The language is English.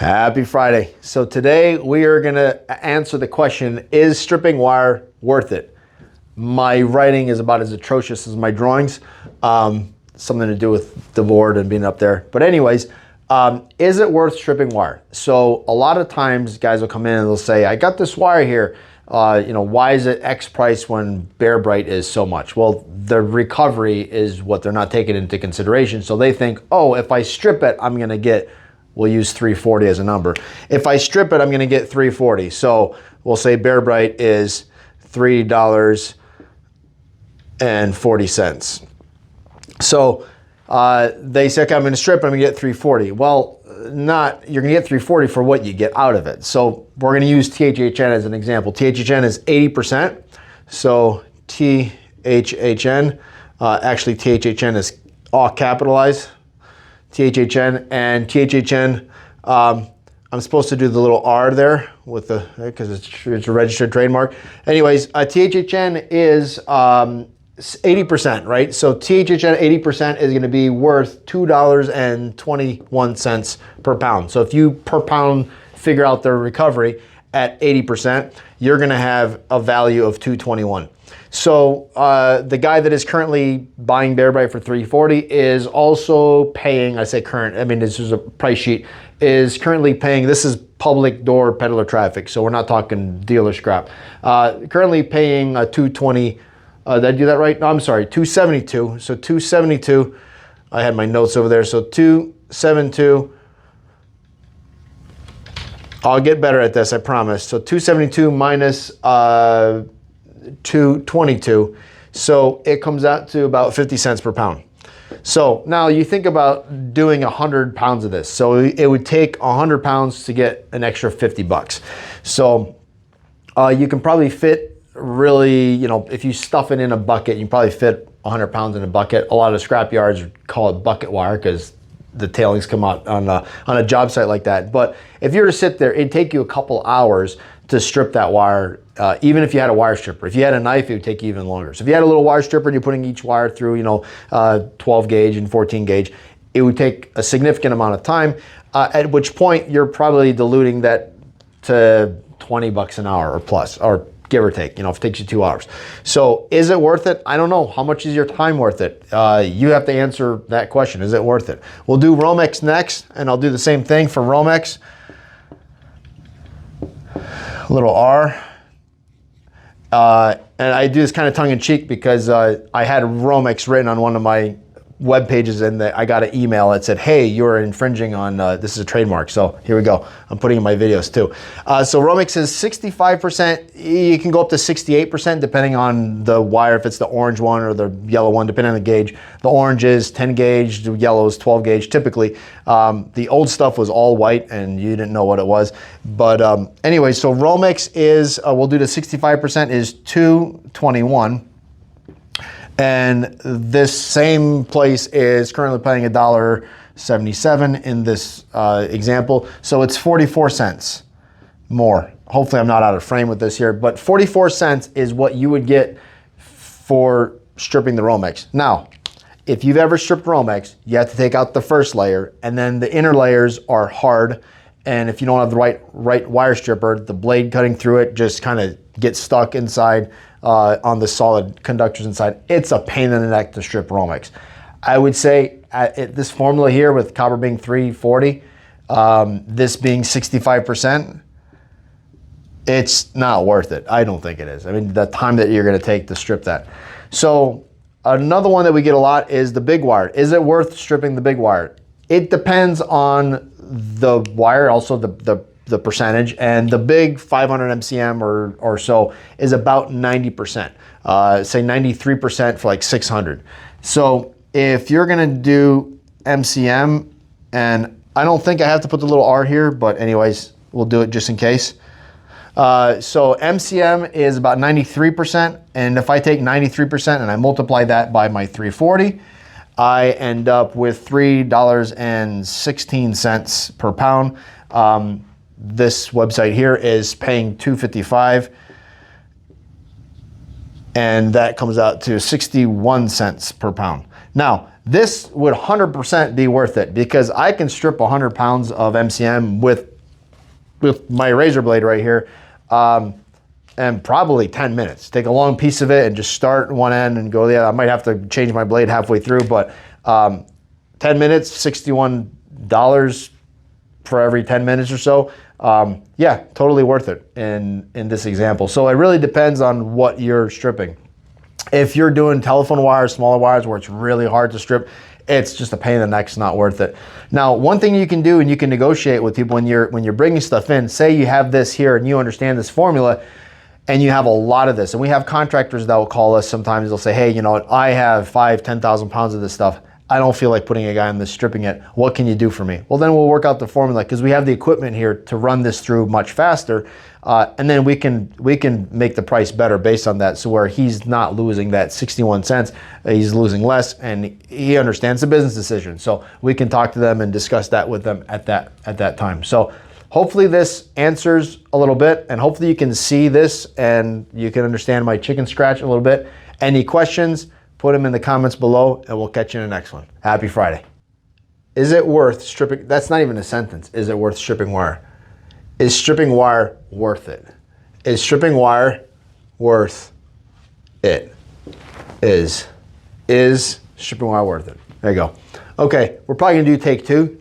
Happy Friday. So today we are going to answer the question, is stripping wire worth it? My writing is about as atrocious as my drawings. Something to do with the board and being up there. But anyways, is it worth stripping wire? So a lot of times guys will come in and they'll say, I got this wire here. Why is it X price when Bear Bright is so much? Well, the recovery is what they're not taking into consideration. So they think, oh, if I strip it, I'm going to get, we'll use 340 as a number. If I strip it, I'm going to get 340. So we'll say Bear Bright is $3.40. So they say, okay, I'm going to strip it, I'm going to get 340. Well, you're going to get 340 for what you get out of it. So we're going to use THHN as an example. THHN is 80%. So THHN, actually THHN is all capitalized. THHN and THHN, I'm supposed to do the little R there with the, because it's a registered trademark. Anyways, THHN is 80%, right? So THHN 80% is going to be worth $2.21 per pound. So if you per pound figure out the recovery at 80%, you're going to have a value of $2.21. So the guy that is currently buying Bear Bright for $3.40 is also paying, I say current, I mean this is a price sheet, is currently paying, this is public door peddler traffic, so we're not talking dealer scrap. Currently paying $2.20, did I do that right? No, I'm sorry, $2.72. So $2.72, I had my notes over there, so $2.72. I'll get better at this, I promise. So $2.72 minus $2.22, so it comes out to about 50 cents per pound. So now you think about doing 100 pounds of this. So it would take 100 pounds to get an extra 50 bucks. So you can probably fit really, if you stuff it in a bucket, you can probably fit 100 pounds in a bucket. A lot of scrap yards call it bucket wire because the tailings come out on a job site like that. But if you were to sit there, it'd take you a couple hours to strip that wire, even if you had a wire stripper. If you had a knife, it would take you even longer. So if you had a little wire stripper and you're putting each wire through, 12 gauge and 14 gauge, it would take a significant amount of time, at which point you're probably diluting that to 20 bucks an hour or plus, or give or take, if it takes you 2 hours. So is it worth it? I don't know. How much is your time worth it? You have to answer that question. Is it worth it? We'll do Romex next, and I'll do the same thing for Romex. Little R. And I do this kind of tongue in cheek because I had Romex written on one of my web pages, and I got an email that said, hey, you're infringing on, this is a trademark. So here we go. I'm putting in my videos too. So Romex is 65%. You can go up to 68% depending on the wire, if it's the orange one or the yellow one, depending on the gauge. The orange is 10 gauge, the yellow is 12 gauge typically. The old stuff was all white and you didn't know what it was. But anyway, so Romex is, we'll do the 65% is $2.21. And this same place is currently paying $1.77 in this example. So it's 44 cents more. Hopefully I'm not out of frame with this here, but 44 cents is what you would get for stripping the Romex. Now, if you've ever stripped Romex, you have to take out the first layer, and then the inner layers are hard. And if you don't have the right wire stripper, the blade cutting through it just kind of gets stuck inside on the solid conductors inside. It's a pain in the neck to strip Romex. I would say this formula here with copper being 340, this being 65%, it's not worth it. I don't think it is. I mean, the time that you're going to take to strip that. So another one that we get a lot is the big wire. Is it worth stripping the big wire? It depends on the wire, also the percentage, and the big 500 MCM or so is about 90%, say 93% for like 600. So if you're gonna do MCM, and I don't think I have to put the little R here, but anyways, we'll do it just in case. So MCM is about 93%, and if I take 93% and I multiply that by my 340, I end up with $3.16 per pound. This website here is paying $2.55, and that comes out to 61 cents per pound. Now, this would 100% be worth it because I can strip 100 pounds of MCM with with my razor blade right here, and probably 10 minutes. Take a long piece of it and just start one end and go the other. I might have to change my blade halfway through, but 10 minutes, $61 for every 10 minutes or so. Yeah, totally worth it in this example. So it really depends on what you're stripping. If you're doing telephone wires, smaller wires where it's really hard to strip, it's just a pain in the neck. It's not worth it. Now, one thing you can do, and you can negotiate with people when you're bringing stuff in. Say you have this here and you understand this formula, and you have a lot of this. And we have contractors that will call us sometimes. They'll say, hey, you know what? I have 10,000 pounds of this stuff. I don't feel like putting a guy on this stripping it. What can you do for me? Well, then we'll work out the formula because we have the equipment here to run this through much faster. And then we can make the price better based on that. So where he's not losing that 61 cents, he's losing less, and he understands the business decision. So we can talk to them and discuss that with them at that time. So hopefully this answers a little bit, and hopefully you can see this and you can understand my chicken scratch a little bit. Any questions? Put them in the comments below, and we'll catch you in the next one. Happy Friday. Is it worth stripping? That's not even a sentence. Is it worth stripping wire? Is stripping wire worth it? Is stripping wire worth it? Is stripping wire worth it? There you go. Okay, we're probably gonna do take two.